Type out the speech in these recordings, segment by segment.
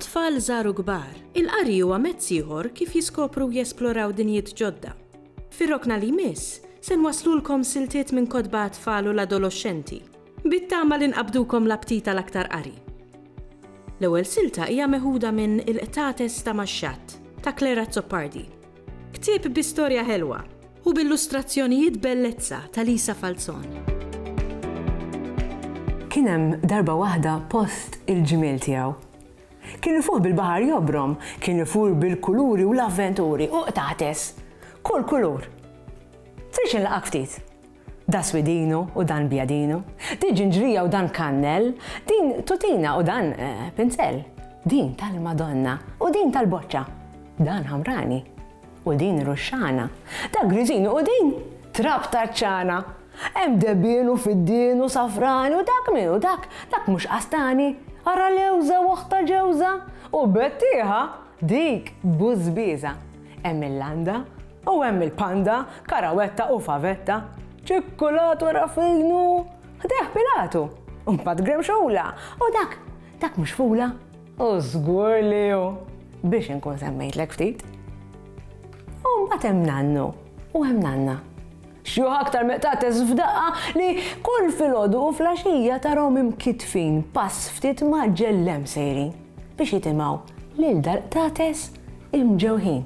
Tfal żgħar u kbar, il-qari huwa mezz ieħor kif jiskopru u jesploraw dinjiet ġodda. Fir-rokna li jmiss, se nwaslulkom siltiet minn kotba tfal u l-adolescenti, bit-tama li nqabdukom l-aptita l-aktar qari. L-ewwel silta hija meħuda minn Il-qtates ta' Maxxatt ta' Clara Zoppardi. Ktieb bi storja ħelwa u b'illustrazzjonijiet bellezza ta' Lisa Falzon. Kien hemm darba waħda post il-ġimiel tiegħu. Kien ifuh bil-baħar jobrom, kien ifur bil-kuluri u l-avventuri u qtates. Kull kulur. Trix inlaqak ftit. Da swidinu u dan bjadinu, din ġinġrija u dan kannel, din tutina u dan pinsel, din tal-Madonna u din tal-boċċa, dan ħamrani u din ruxxana, da griżinu u din trab taċċana. Hemm debbien u fiddin u safrani u dak minu dak mhux qastani. Ara lewża waħta ġewża u bettieħa dik bużbiża. Hemm il-landa u hemm il-panda, karawetta u favetta, ċikkulat wara fignu, ħdeħ Pilatu, u mbagħad gremxula, u dak mhux fula, u żgur li hu biex inkun semmejtlek ftit. U mbagħad hemm nannu u hemm nanna. Xju aktar meqtates f'daqqa li kull filgħodu u flaxija tarahom imkitfin pass ftit ma' ġellem sejrin biex jitimgħu lil dal-qtates imġewħin.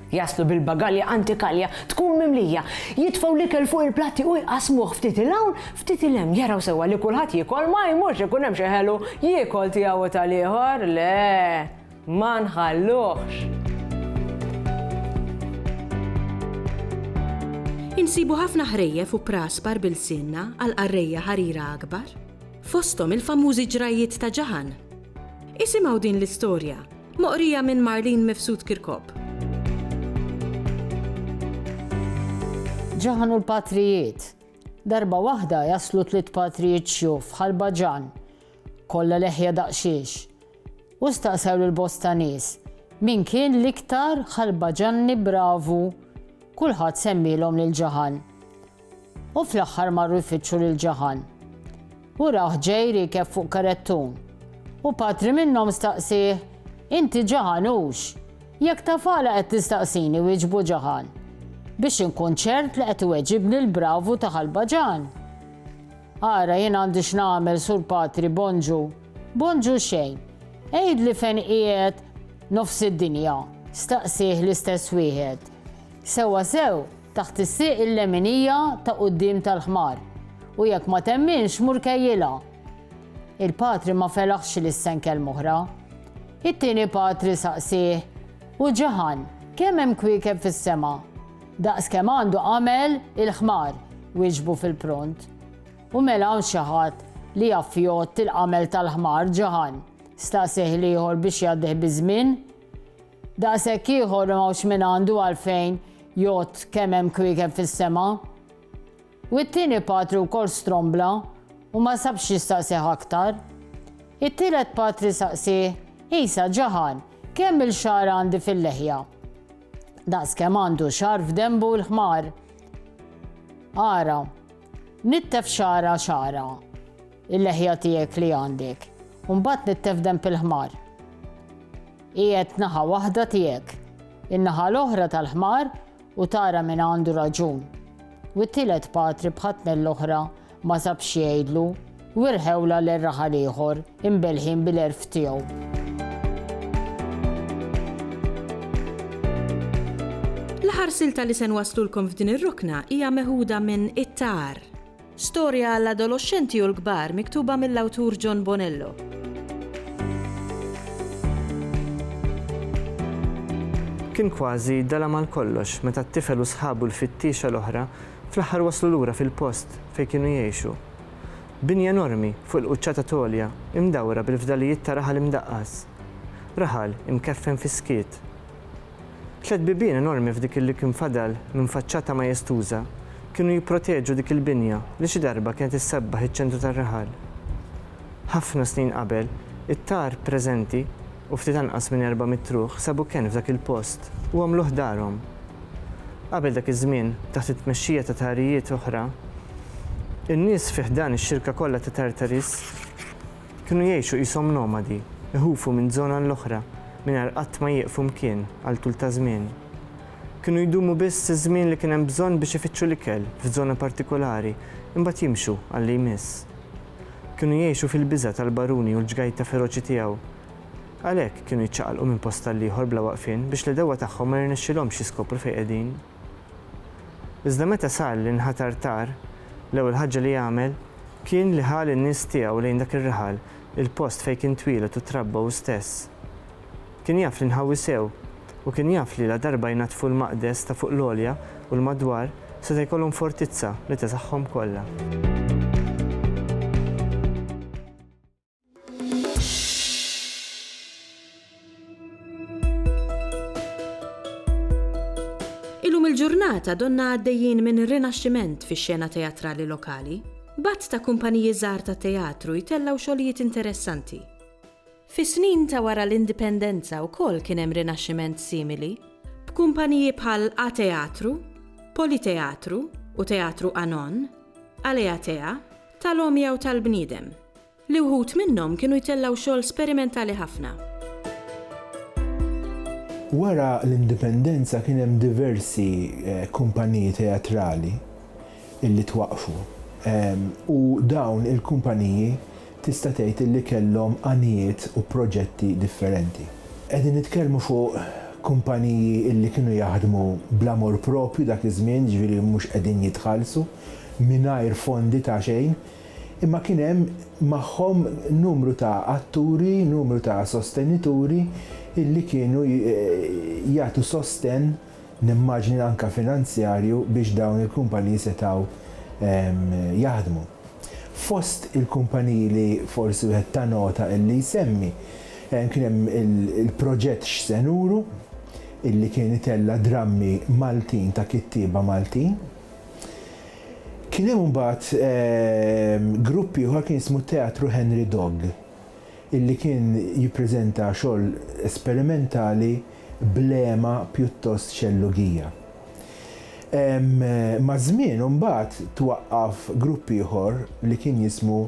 Jaslu bil-bagalja antikalja tkun mimlija, jitfgħu l-ikel fuq il-platti u jqasmuh ftit il-hawn, ftit il-hemm, jaraw sewwa li kulħadd jiekol ma jmurx ikun hemm xi ħelu jiekol tiegħu tal-ieħor, le, ma nħalluhx. Insibu ħafna ħrejjef u praspar bil-sinna għal qarrejja ħarira akbar, fosthom il-famużi ġrajiet ta' Ġaħan. Isimgħu din l-istorja, moqrija minn Marlene Mifsud Kirkop. Ġaħan u l-patrijiet. Darba waħda jaslu 3 patrijiet xjuf ħal-Baġan, kollha leħja daqsxiex. U staqsew lill-bosta nies min kien l-iktar ħal-Baġanni bravu. Kulħadd semmilhom lil Ġaħan. U fl-aħħar marru jfittxu lil Ġaħan. U rah ġej rikeb fuq karettun. U patri minnhom staqsih, inti Ġaħan hux, jekk tafala qed tistaqsini wieġbu Ġaħan, biex inkun ċert li qed iweġibni l-bravu ta' ħal-Baġan. Ara jien għandi x'nagħmel sur patri bonġu. Bonġu xejn. Ejdli fejn qiegħed nofs id-dinja, staqsih l-istess wieħed. Sewa sew taħt is-sieq il-leminija ta' quddiem tal-ħmar u jekk ma temminx mur kejjilha. Il-patri ma felaħx lis-senkel moħra. It-tieni patri saqsih u Ġaħan kemm hemm kwiekeb fis-sema. Daqs kemm għandu qamel il-ħmar wieġbu fil-pront. U mela hawn xi ħadd li jaf jgħod il-qamel tal-ħmar Ġaħan. Staqsih ieħor biex jgħaddih biż-żmien. Daqshekk ieħor m'hawnx min għandu għalfejn jgħod kemm hemm kwiekeb fis-sema. U t-tieni patri wkoll strombla u ma sabx jistaqsih aktar. It-tielet patri saqsih, Isa Ġaħan, kemm il-xar għandi fil-leħja? Daqs kemm għandu xar f'dembu l-ħmar. Ara, nittef xara il-leħja tiegħek li għandek, u mbagħad nittef demb il-ħmar. Qiegħed naħa waħda tiegħek, in-naħa l-oħra tal-ħmar u tara min għandu raġun. U t-tielet patri bħatna l-oħra ma sabx jgħidlu u rħewla l-raħal ieħor imbelħin bil-erf tiegħu. L-aħħar silta li se nwaslulkom f'din ir-rukna hija meħuda minn It-Tar, storja għall-adolescenti u l-kbar miktuba mill-awtur John Bonello. Kien kważi dalam għal kollox meta t-tifel u sħabu l-fittiexa l-oħra fl-aħħar waslu lura fil-post fejn kienu jgħixu. Binja enormi fuq il-quċċata tolja imdawra bil-fdalijiet ta' raħal imdaqqas. Raħal imkeffen fi skiet. 3 bibien enormi f'dik li kien fadal minn faċċata majestuża kienu jipproteġu dik il-binja li xi darba kienet issebbaħ iċ-ċentru tar-raħal. Ħafna snin qabel, It-Tar preżenti u ftit anqas minn 400 ruħ sabu Ken f'dak il-post u għamluh darhom. Qabel dak iż-żmien, taħt it-tmexxija ta' tarijiet oħra, in-nies fih dan ix-xirka kollha ta' Tartaris kienu jgħixu qishom nomadi, iħufu minn żona l-oħra mingħajr qatt ma jieqfu mkien għal tul ta' żmien. Kienu jdumu biss iż-żmien li kien hemm bżonn biex ifittxu l-ikel f'żona partikolari, imbagħad jimxu għalli jmiss. Kienu jgħixu fil-biża' tal-baruni u l-ġgajta feroċi tiegħu. Għalhekk kienu jiċċaqalqu minn post tal-ieħor bla waqfien biex l-dewwa tagħhom ma jirnexxilhomx jiskopru fejn qegħdin. Iżda meta sar li nħatar tar, l-ewwel ħaġa li jagħmel kien li ħal in-nies tiegħu lejn dak ir-raħal, il-post fejn kien twilet u trabba hu stess. Kien jaf li nħawwi sew u kien jaf li la darba jnatfu l-maqdes ta' fuq l-għolja u l-madwar seta' jkollhom fortizza li teżaħħom kollha. Illum il-ġurnata donna għaddejjin minn rinaxximent fix-xena teatrali lokali, batt ta' kumpaniji żgħar ta' teatru jtellaw xogħlijiet interessanti. Fis-snin ta' wara l-indipendenza wkoll kien hemm rinaxximent simili, b'kumpaniji bħal A-Teatru, Politeatru u Teatru Anon, Aleatea, tal-Omja u tal-Bniedem, li wħud minnhom kienu jtellaw xogħol sperimentali ħafna. Wara l-indipendenza kien hemm diversi kumpaniji teatrali illi twaqfu. U dawn il-kumpaniji tista' tgħid illi kellhom għanijiet u proġetti differenti. Qegħdin nitkellmu fuq kumpaniji illi kienu jaħdmu bl-amor propju dak iż-żmien, ġifieri mhux qegħdin jitħallsu mingħajr fondi ta' xejn, imma kien hemm magħhom numru ta' atturi, numru ta' sostenituri illi kienu jagħtu sosten nimmaġni anke finanzjarju biex dawn il-kumpaniji setgħu jaħdmu. Fost il-kumpaniji li forsi wieħed ta' nota illi jsemmi kien hemm il-proġett X'senuru illi kien itella drammi Maltin ta' kittieba Maltin. Kien hemm mbagħad gruppi ieħor kien ismu Teatru Henry Dog illi kien jippreżenta xogħol sperimentali blema pjuttost xellugija. Ma' żmien mbagħad twaqqaf grupp ieħor li kien jismu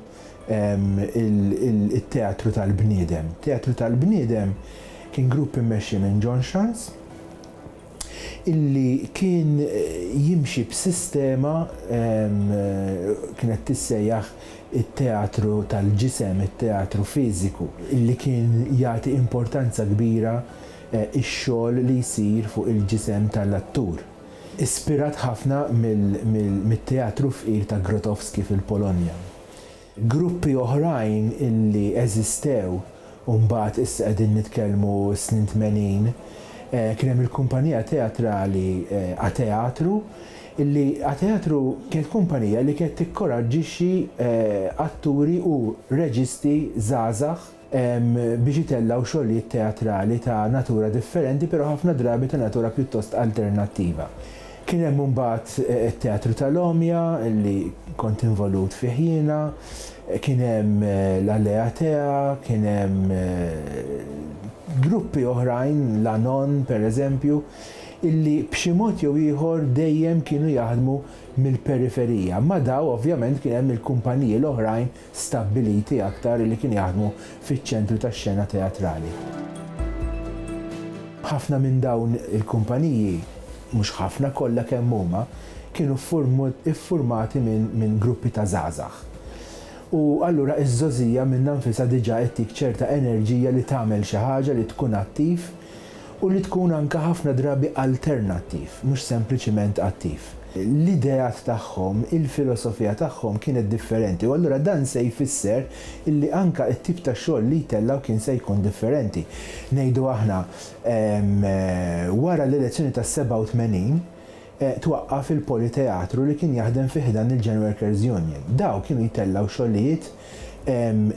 il-Teatru tal-Bniedem. Teatru tal-Bniedem kien grupp immexxi minn John Shantz illi kien jimxi b'sistema kienet tissejjaħ it-teatru tal-ġisem, it-teatru fiżiku, illi kien jagħti importanza kbira ix-xogħol li jsir fuq il-ġisem tal-attur. Ispirat ħafna mit-teatru fqir ta' Grotowski fil-Polonja. Gruppi oħrajn illi eżistew u mbagħad issa qegħdin nitkellmu snin 80 kien hemm il-kumpanija teatrali A-Teatru illi A-Teatru kienet kumpanija li kienet tikkoraġġixxi atturi u reġisti żgħażagħ biex jitellaw xogħlijiet teatrali ta' natura differenti, però ħafna drabi ta' natura pjuttost alternattiva. Kien hemm mbagħad it-Teatru tal-Omja illi kont involut fih jiena, kien hemm l-Aleatea, kien hemm gruppi oħrajn, l-Anon pereżempju, illi b'xi mod jew ieħor dejjem kienu jaħdmu mill-periferija. Ma daw ovvjament kien hemm il-kumpaniji l-oħrajn stabbiliti aktar li kien jaħdmu fiċ-ċentru tax-xena teatrali. Ħafna minn dawn il-kumpaniji, mhux ħafna kollha kemm huma, kienu iffurmati minn gruppi ta' żgħażagħ. U allura iż-żożija minnha nfisha diġà qed tik ċerta enerġija li tagħmel xi ħaġa li tkun attiv u li tkun anke ħafna drabi alternattiv, mhux sempliċiment attiv. L-ideat tagħhom, il-filosofija tagħhom kienet differenti u allura dan se jfisser illi anke t-tip ta' xogħol li jtellaw kien se jkun differenti. Ngħidu aħna wara l-elezzjoni tas-87 twaqqaf il-Politeatru li kien jaħdem fih dan il-Gen Workers Union. Daw kienu jtellaw xogħlijiet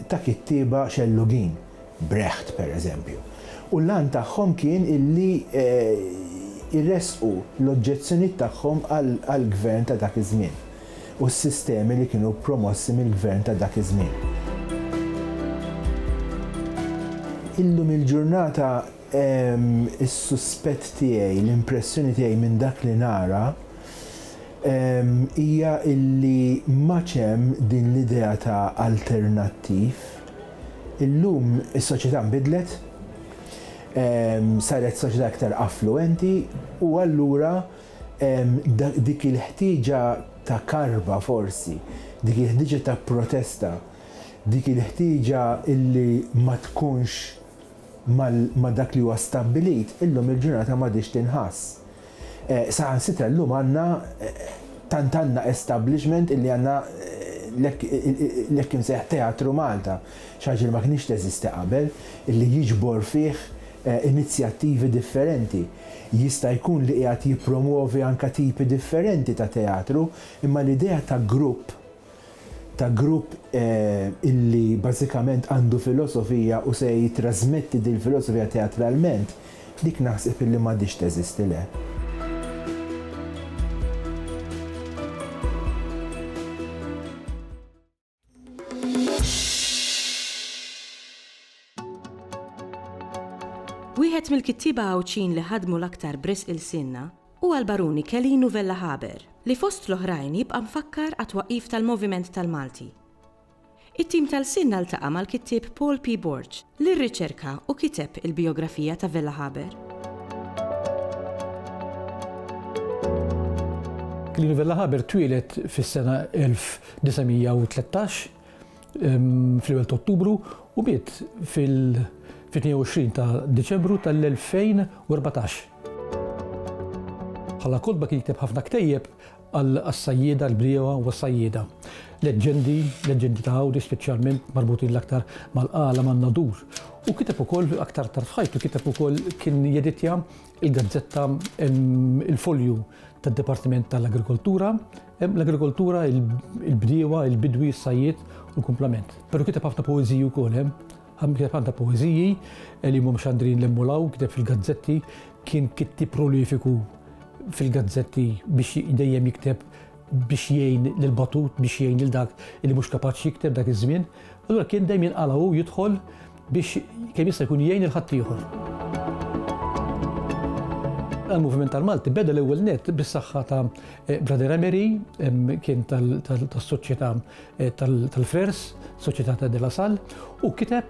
ta' kittieba xellugin, Brecht pereżempju. U l-lan tagħhom kien illi irresqu l-oġġezzjonijiet tagħhom għall-gvern ta' dak iż-żmien u s-sistemi li kienu promossi mill-gvern ta' dak iż-żmien. illum il-ġurnata is-suspett tiegħi, l-impressjoni tiegħi minn dak li nara hija illi maċem din l-idea ta' alternattiv. Illum is-soċjetà nbidlet, saret soċjetà aktar affluenti u allura dik il-ħtieġa ta' karba forsi, dik il-ħtieġa ta' protesta, dik il-ħtieġa illi ma tkunx ma dak li huwa stabbilit, illum il-ġurnata m'għadix tinħass. Saħansitra llum għandna tant għandna establishment illi għandna l-hekk imsejħ Teatru Malta, xi ħaġa li ma kienx teżisti qabel, illi jiġbor fih inizjattivi differenti. Jista' jkun li qiegħed jippromuovi anke tipi differenti ta' teatru, imma l-idea ta' grupp illi bażikament għandu filosofija u se jitrasmetti din filosofija teatralment, dik naħseb illi m'għadix teżisti le. Wieħed mill-kittiba Għawċin li ħadmu l-aktar bris il-sinna huwa l-Baruni Kelinu Vella Haber li fost l-oħrajn jibqa' mfakkar għat-twaqqif tal-Moviment tal-Malti. It-tim tal-sinna ltaqa' mal-kittib Paul P. Borge li rriċerka u kiteb il-biografija ta' Vella Haber. Kelinu Vella Haber twilet fis-sena 1913 fl-1 ta' Ottubru u miet fil-22 ta' Deċembru tal-2014. Bħala kodba kien jikteb ħafna ktejjeb għas-sajjieda, l-briewa u s-sajjieda. Leġendi ta' Għawdi speċjalment marbutin l-aktar mal-qala man-nadur. U kiteb ukoll aktar tard f'ħajtu, kiteb ukoll kien jeditja il-gazzetta il-folju tad-Dipartiment tal-Agrikoltura, l-agrikoltura, il-briewa, il-bidwi, s-sajjied u l-kumplament. Però kiteb ħafna poeżiji wkoll, kiteb ħafna poeżiji li mhumiex xandrin l-emmulaw, kiteb fil-gazzetti, kien kittib prolifiku fil-gazzetti biex dejjem jikteb biex jgħin lil-batut, biex jgħin lil-dak li mhux kapaċi jikteb dak iż-żmien. Allura kien dejjem jinqalgħu jidħol biex kemm jista' jkun jgħin il-ħadd ieħor. Il-Moviment tal-Malti beda l-ewwel nett bis-saħħa ta' Brother Emery, kien tas-soċjetà tal-Frers, soċjetà ta' De La Salle, u kiteb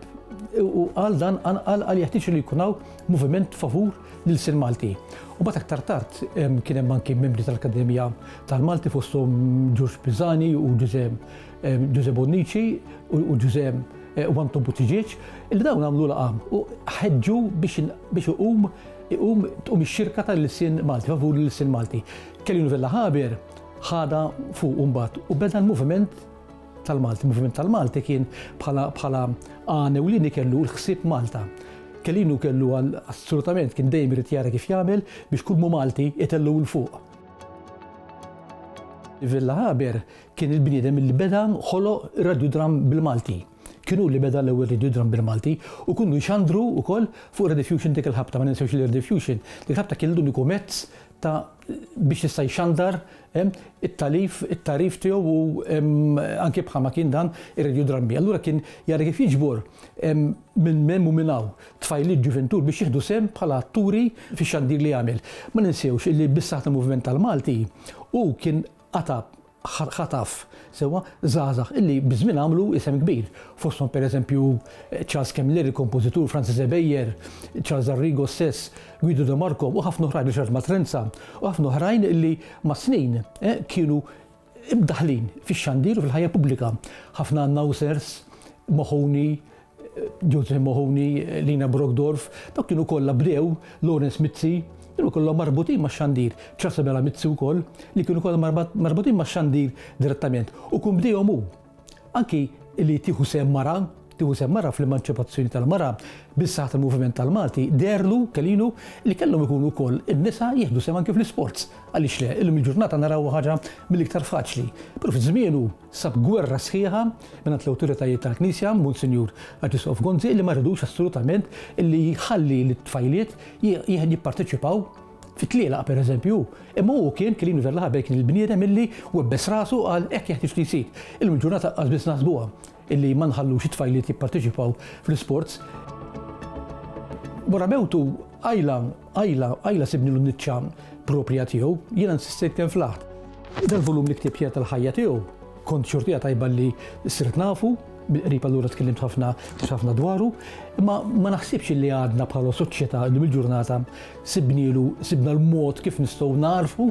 u għal jeħtieġ li jkun hawn moviment favur lil-sin Malti. U bat aktar tard kien hemm anke membri tal-Akkademija tal-Malti fosthom George Pisani u Giuseppe Bonnici u Giuseppe u Anton Buttigieg, illi dawn għamlu laqam u ħeġġu biex tqum ix-xirka tal-sin Malti, favur lil-sin Malti. Kelinu Vella Haber ħada fuq mbagħad u beda l-moviment tal-Malti. Il-Moviment tal-Malti kien bħala ewlieni kellu l-ħsieb Malta. Kelinu kellu assolutament kien dejjem irid jara kif jagħmel biex kull Malti itellu l fuq. Vella Haber kien il-bniedem li beda ħoloq radiodram bil-Malti. Kienu li beda l-ewwel radiodram bil-Malti u kienu jxandru wkoll fuq Rediffusion dik il-ħabta, ma ninsewx il-Rediffusion. Dik il-ħabta kien l-uniku mezz ta' biex jista' jxandar it-tarif tiegħu u anke bħalma kien dan ir-radiodrammi. Allura kien jara kif jiġbor minn hemm u minn hawn tfajliet ġuventur biex jieħdu sehem bħala atturi fix-xandir li jagħmel. Ma ninsewx illi bis-saħħa tal-Moviment tal-Malti u kien ħataf sewa żgħażagħ illi biżmien għamlu isem kbir. Fosthom pereżempju Charles Kemmler, il-kompożitur, Francis Ebeyer, Charles Arrigo stess, Guido De Marco u ħafna oħrajn, Richard Matrenza u ħafna oħrajn illi ma' snin kienu imdaħlin fix-xandir u fil-ħajja pubblika. Ħafna announcers, Mahoney, Joseph Mahoney, Lina Brogdorf, dak kienu kollha bdew, Lawrence Mizzi, kienu kollha marbutin ma' xandir, Ċasabella Mizzi wkoll li kienu kollha marbutin ma' xandir direttament. U kun bdejhom hu anki li tieħu sehem mara fl-emanċipazzjoni tal-mara bis-saħħa tal-Moviment tal-Malti derlu Kelinu li kellhom ikunu wkoll in-nisa jieħdu sehem anke fl-isports. Għaliex le, illum il-ġurnata naraw ħaġa mill-iktar faċli. Però fi-żmienu sab gwerra sħiħa mingħand l-awtoritajiet tal-Knisja, Monsinjur Artistof Gonzi, li ma rridux assolutament illi jħalli l-tfajliet jipparteċipaw fit-tlielaq pereżempju. Imma hu kien Kelinu Vella Haber kien il-bniedem illi webbes rasu għal hekk jeħtieġ li jsir. Illum il-ġurnata qas biss naħsbuha illi ma nħallux it-tfajliet jipparteċipaw fl-isports. wara mewtu għajla sibni l-nitċam propria tiegħu, jiena nsistejt kien fl-aħt. Dal-volum li ktib tal-ħajja tiegħu, kont xortija tajba li sirt nafu, bil-qrib allura tkellimt ħafna dwaru, imma ma naħsibx li għadna bħala soċjetà li mill-ġurnata sibna l-mod kif nistgħu narfu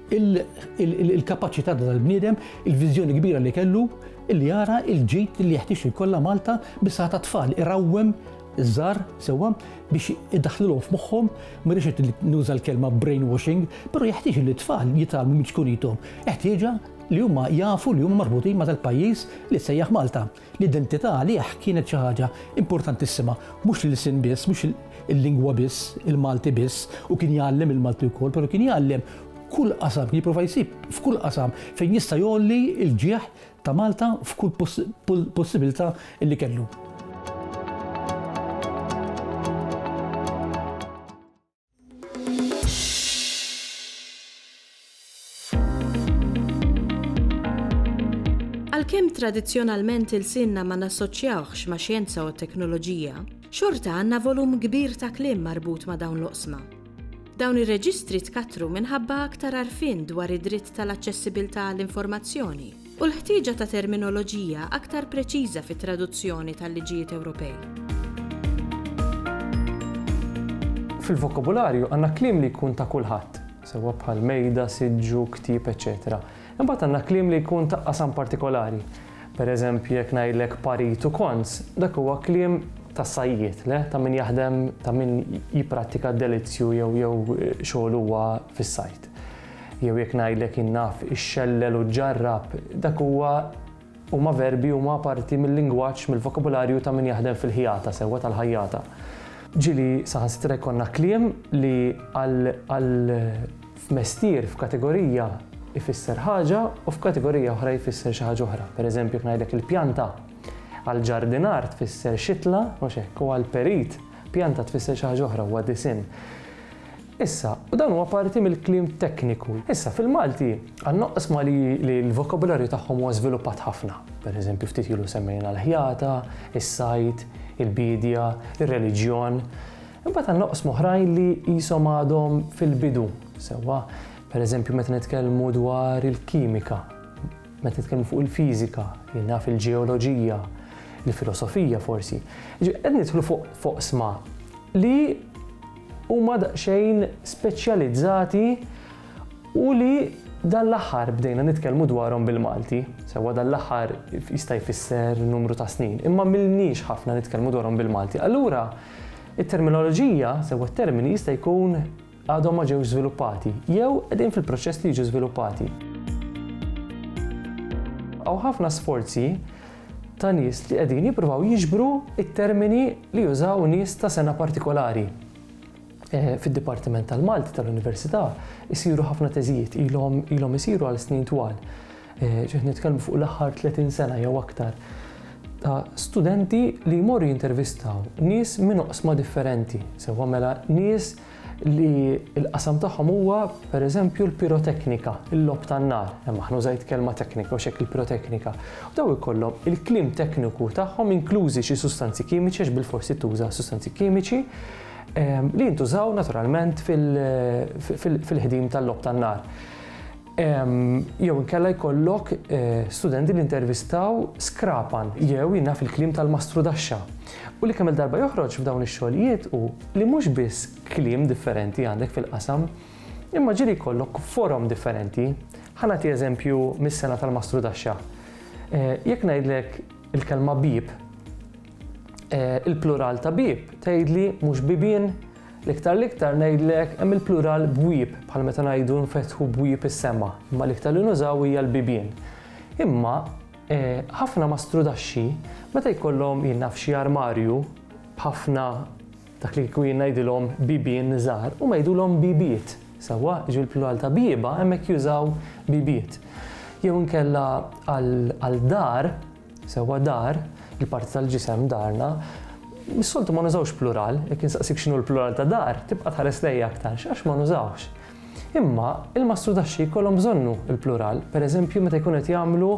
il-kapaċità tal-bniedem, il-viżjoni kbira li kellu, illi jara il-ġejt li jeħtieġ ikollha Malta bis-saħħa ta' tfal, irawwem iż-żar sewwa biex iddaħħlilhom f'moħħhom, ma rridx li nuża l-kelma brainwashing, però jeħtieġ li t-tfal jitalmu minn tkunitom. Eħtieġa li huma jafu li huma marbutin ma' tal-pajjiż li sejjaħ Malta. L-identità għalih kienet xi ħaġa importantissima, mhux il-sin biss, mhux il-lingwa biss, il-Malti biss, u kien jgħallem il-Malti wkoll, però kien jgħallem kull qasam, jipprova jsib f'kull qasam fejn jista' jolli l-ġieħ ta' Malta f'kull possibilità li kellu. Għalkemm tradizzjonalment il-sinna ma nassoċjawx ma' xjenza u teknoloġija, xorta għandna volum kbir ta' kliem marbut ma' dawn l-oqsma. Dawn ir-reġistri tkattru minħabba aktar għarfien dwar id-dritt tal-aċċessibilità għall-informazzjoni u l-ħtieġa ta' terminoloġija aktar preċiża fit-traduzzjoni tal-liġijiet Ewropej. Fil-vokabularju għandna kliem li jkun ta' kulħadd, sewwa bħal mejda, siġġu, ktieb, eċetera. Imbagħad għandna kliem li jkun ta' qasam partikolari. Pereżempju jekk ngħidlek parit u kons, dak huwa kliem ta' sajjiet, ta' min jaħdem, ta' min jipprattika d-delizzju jew xogħol huwa fis-sajt. Jew jekk ngħidlek innaf ix-xellel u ġarrab, dak huma verbi huma parti mill-lingwaġġ mill-vokabularju ta' min jaħdem fil-ħijata sewwa tal-ħajjata. Ġieli saħansitra jkollna kliem li għal f'mestier f'kategorija ifisser ħaġa u f'kategorija oħra jfisser xi ħaġa oħra. Pereżempju jekk ngħidlek il-pjanta għal-ġardinar tfisser xitla, mhux hekk, u għall-perit pjanta tfisser xi ħaġa oħra huwa disin. Issa, u dan huwa parti mill-kliem tekniku. Issa fil-Malti għandna oqsma li l-vokabularju tagħhom huwa żviluppat ħafna. Pereżempju ftit ilu semmejna l-ħjata, is-sajt, il-bidja, ir-reliġjon. Imbagħad għandna oqsma oħrajn li qishom għadhom fil-bidu sewwa. Pereżempju meta nitkellmu dwar il-kimika, meta nitkellmu fuq il-fiżika, naf il-ġeoloġija, il-filosofija forsi. Qed nidħlu fuq oqsma li huma daqsxejn speċjalizzati u li dan l-aħħar bdejna nitkellmu dwarhom bil-Malti, sewwa dan l-aħħar jista' jfisser numru ta' snin, imma milniex ħafna nitkellmu dwarhom bil-Malti. Allura it-terminoloġija sewwa t-termini jista' jkun għadhom ma ġewx żviluppati jew qegħdin fil-proċess li jiġu żviluppati. Hawn ħafna sforzi ta' nies li qegħdin jippruvaw jiġbru it-termini li jużaw nies ta' sena partikolari. Fid-Dipartiment tal-Malti tal-Università isiru ħafna teżijiet ilhom isiru għal snin twal. Nitkellmu fuq l-aħħar 30 sena jew aktar ta' studenti li jmorru jintervistaw nies minn oqsma differenti, sewwa mela nies li l-qasam tagħhom huwa pereżempju l-piroteknika, il-lob tan-nar, hemm aħna użajt kelma teknika u xekk il-piroteknika. U daw ikollhom il-kliem tekniku tagħhom inklużi xi sustanzi kimiċi għax bil-forsi tuża sustanzi kimiċi li jintużaw naturalment fil-ħdim tal-lob tan-nar. Jew inkella jkollok studenti li intervistaw skrapan jew jinnaf il-kliem tal-mastrudaxxa. U li kemm il-darba joħroġ f'dawn ix-xogħlijiet u li mhux biss kliem differenti għandek fil-qasam, imma ġieli jkollok forom differenti. Ħanati eżempju mis-sena tal-mastrudaxxa. Jekk ngħidlek il-kelma bib, il-plural ta' bib tgħidli mhux bibien, l-iktar ngħidlek hemm il-plural bwieb bħal meta ngħidu nfetħu bwieb is-sema, imma l-iktar li nużaw hija l-bibien. Imma ħafna mastrudaxxi meta jkollhom jinnaf xi armarju b'ħafna dak li jkun ngħidilhom bibien żgħar u ngħidulhom bibiet. Sewwa jiġu l-plural ta' bieba hemmhekk jużaw bibiet. Jew inkella għal dar, sewwa dar, il-parti tal-ġisem darna, mis-soltu ma nużawx plural, jekk insaqsik x'inhu l-plural ta' dar, tibqa' tħares lejja aktar x'għax ma nużawx. Imma il-mastrudaxxi jkollhom bżonnu il-plural, pereżempju meta jkun qed jagħmlu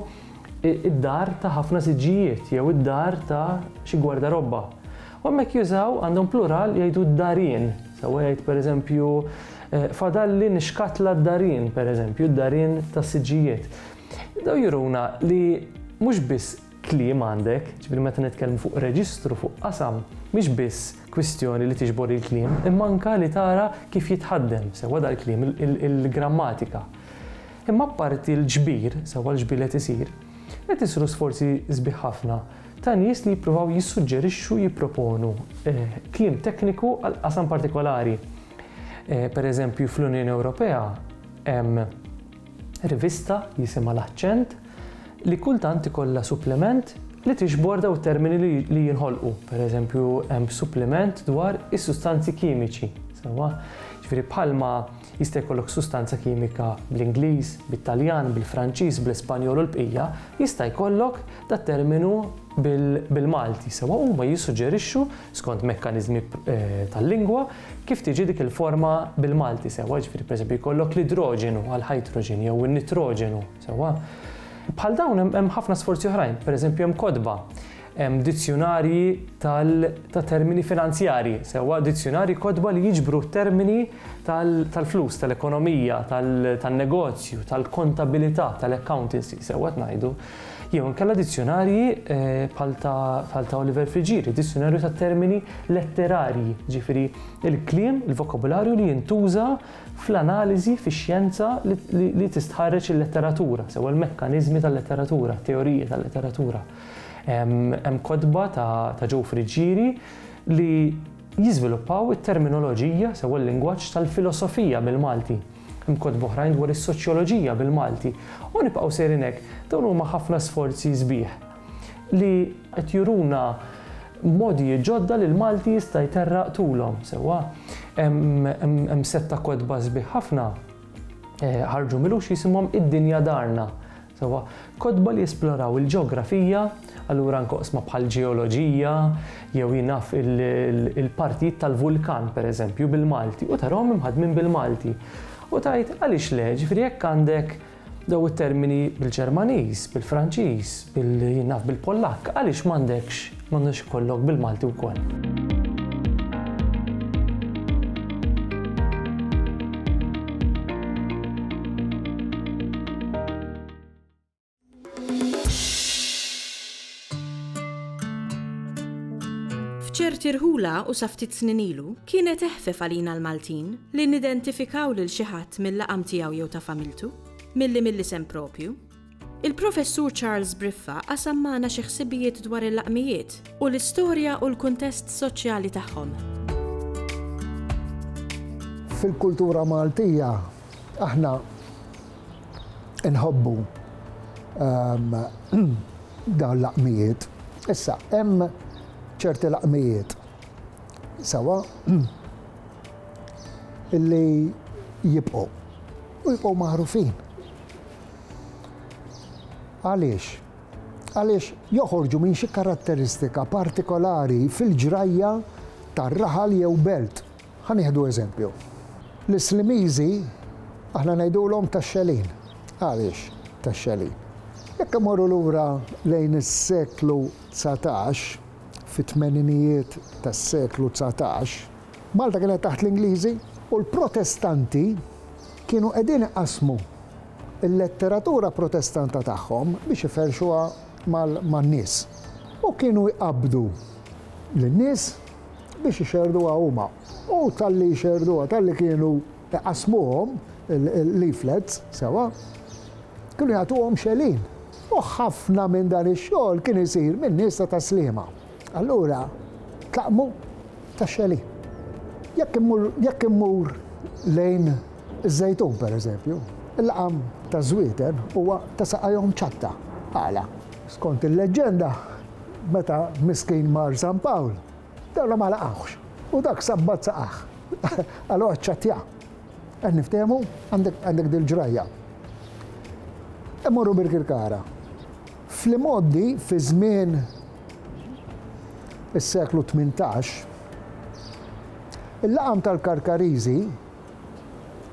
id-dar ta' ħafna siġġijiet jew id-dar ta' xi gwardarobba. U hemmhekk jużaw għandhom plural jgħidu d-darien. Sewa jgħid pereżempju fadalli nixkatla d-darien, pereżempju, d-darien tas-siġġijiet. Daw juruna li mhux biss kliem għandek, ġifieri meta nitkellmu fuq reġistru fuq qasam, mhix biss kwistjoni li tiġbor il-kliem, imma anke li tara kif jitħaddem sewa dal-kliem il-grammatika. Imma apparti l-ġbir, sewa l-ġbir li isir, qed isru sforzi sbieħ ħafna ta' nies li jippruvaw jissuġġerixxu jipproponu kliem tekniku għal qasam partikolari. Pereżempju fl-Unjoni Ewropea hemm rivista jisimha l-Aċċent li kultant ikollha supplement li tixbor daw termini li jinħolqu. Pereżempju hemm supplement dwar is-sustanzi kimiċi. Sewa, ġifieri bħalma jista' jkollok sustanza kimika bl-Ingliż, bit-Taljan, bil-Franċiż, bl-Ispanjol u l-bqija, jista' jkollok dat terminu bil-Malti. Sewa huma jissuġġerixxu skont mekkaniżmi tal-lingwa kif tiġi dik il-forma bil-Malti. Sewa, ġifieri pereżempju jkollok l-idroġenu għal-ħajtroġen jew in-nitroġenu. Sewa. Bħal dawn hemm ħafna sforzi oħrajn, pereżempju hemm kodba, hemm dizzjonarji ta' termini finanzjarji, sewa dizzjonarji kodba li jiġbru termini tal-flus, tal-ekonomija, tan-negozju, tal-kontabilità, tal-accountancy, sewa ngħidu. Jew inkella dizzjonarji bħal ta' Oliver Frigieri, dizzjonarju ta' termini letterarji, ġifieri il-kliem, il-vokabularju li jintuża fl-analiżi fix-xjenza li tistħarreġ il-letteratura, sewa l-mekkaniżmi tal-letteratura, teoriji tal-letteratura. Hemm kodba ta' Joe Frigieri li jiżviluppaw it-terminoloġija sewa l-lingwaġġ tal-filosofija bil-Malti. Hemm kodba oħrajn dwar is-soċjoloġija bil-Malti. U nibqgħu sejrin hekk, dawn huma ħafna sforzi sbieħ li qed juruna modi ġodda li l-Malti jista' jterraq tulhom. Sewa hemm setta kodba sbieħ ħafna ħarġu milux jisimhom id-dinja darna. Sewa kodba li jesploraw il-ġeografija, allura nkoqsma bħal ġeoloġija, jew jinaf il-partijiet tal-vulkan pereżempju bil-Malti u tarahom imħadmin bil-Malti. U tajt għaliex le, ġifieri jekk għandek daw it-termini bil-Ġermaniż, bil-Franċiż, jinaf bil-Pollakk, għaliex m'għandekx ikollok bil-Malti wkoll. f'ċerti rħula u sa ftit snin ilu kienet eħfef għalina l-Maltin li nidentifikaw lil xi ħadd mill-laqam tiegħu jew ta' familtu, mill-isem propju. Il-professur Charles Briffa qasam magħna xi ħsibijiet dwar il-laqmijiet u l-istorja u l-kuntest soċjali tagħhom. Fil-kultura Maltija aħna nħobbu dawn l-laqmijiet. Issa, hemm ċerti laqmijiet sawa illi jibqgħu u jibqgħu magħrufin. Għaliex joħorġu minn xi karatteristika partikolari fil-ġrajja tar-raħal jew belt. Ħanieħdu eżempju. L-Islimiżi aħna ngħidulhom tax-xelin. Għaliex tax-xelin? Jekk imorru lura lejn is-seklu 19, fit-tmeninijiet tas-seklu 19, Malta kienet taħt l-Ingliżi u l-Protestanti kienu qegħdin iqasmu il-letteratura protestanta tagħhom biex iferxuha man-nies. U kienu jqabdu lin-nies biex ixerduha huma. U talli jxerduha, talli kienu iqasmuhom il-leaflets sewa, kienu jagħtuhom xelin. U ħafna minn dan ix-xogħol kien isir minn nies ta' taslima. Allura tlaqmu ta' xelin. Jekk immur lejn iż-żejtun pereżempju, il-laqam ta' żwieten huwa ta' saqajhom ċatta. Għala, skont il-leġġenda meta miskin mar San Pawl, dawla ma laqgħux. U dak sabbat saqaħ. Allura ċattja. Qed niftehmu għandek dil-ġrajja. Immorru bil-Kirkara. Fl-modi fi żmien is-seklu 18, il-laqam tal-Karkariżi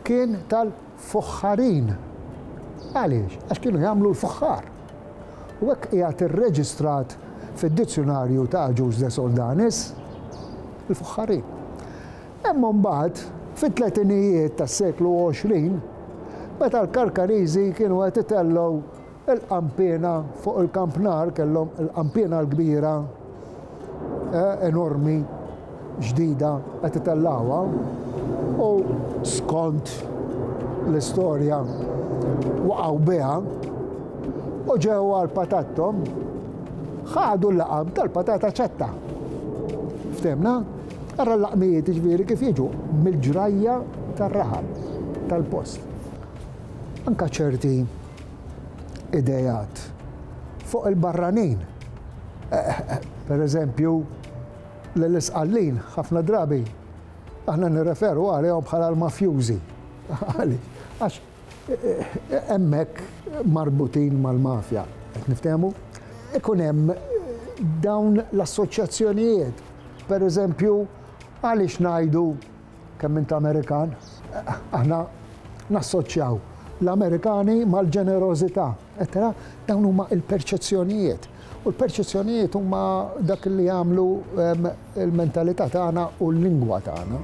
kien tal-fuħħarin. Għaliex? Għax kienu jagħmlu l-fuħħar. U hekk qiegħed irreġistrat fid-dizzjonarju ta' Ġus de Soldanis il-fuħħarin. Imma mbagħad fit-tletinijiet tas-seklu 20 meta l-Karkariżi kienu qed itellgħu il-qampina fuq il-Kampnar, kellhom il-qampina l-kbira enormi ġdida qed itellgħuha u skont l-istorja waqgħu biha u ġew għal patattom ħadu l-laqam tal-patata ċetta. Ftemna? Ara l-laqmijiet ġifieri kif jiġu mill-ġrajja tar-raħal tal-post. Anka ċerti idejat fuq il-barranin. Per eżempju, l-isqallin ħafna drabi aħna nirreferu għalihom bħala l-mafjużi. Għax hemmhekk marbutin mal-mafja. Qed niftehmu? Ikun hemm dawn l-assoċjazzjonijiet. Per eżempju, għaliex ngħidu kemm int Amerikan, aħna nassoċjaw l-Amerikani mal-ġenerożità. Dawn huma l-perċezzjonijiet. U l-perċezzjonijiet huma dak li jagħmlu il-mentalità tagħna u l-lingwa tagħna.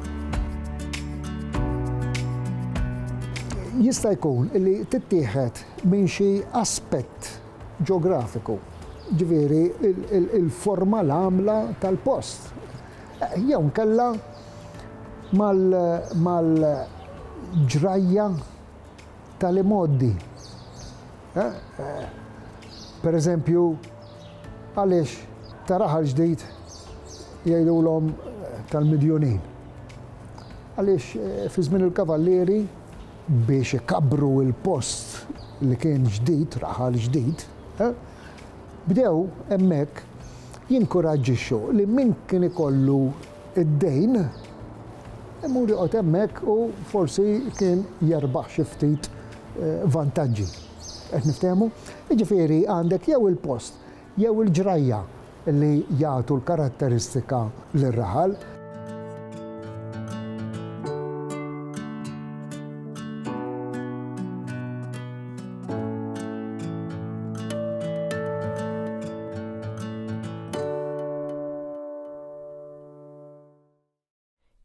Jista' jkun li tittieħed minn xi aspett ġeografiku, ġifieri il-forma l-għamla tal-post. Jew nkella mal-ġrajja tal-imoddi. Per eżempju, għaliex taraħal ġdid jgħidulhom tal-Midjunin. Għaliex fi żmien il-kavallieri biex ikabru il-post li kien ġdid, raħal ġdid, bdew hemmhekk jinkoraġġixxu li min kien ikollu id-dejn imur joqgħod hemmhekk u forsi kien jerbaħ xi ftit vantaġġi. Qed niftehmu? Jiġifieri għandek jew il-post jew il-ġrajja li jagħtu l-karatteristika lir-raħal.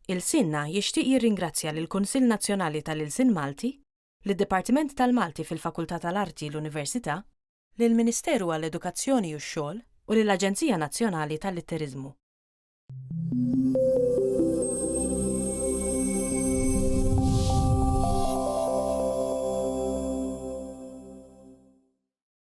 Il-Sinna jixtieq jirringrazzja lill-Kunsill Nazzjonali tal-Ilsien Malti, lid-Dipartiment tal-Malti fil-Fakultà tal-Arti l-Università, lill-Ministeru għall-Edukazzjoni u x-Xogħol u lill-Aġenzija Nazzjonali tal-Litteriżmu.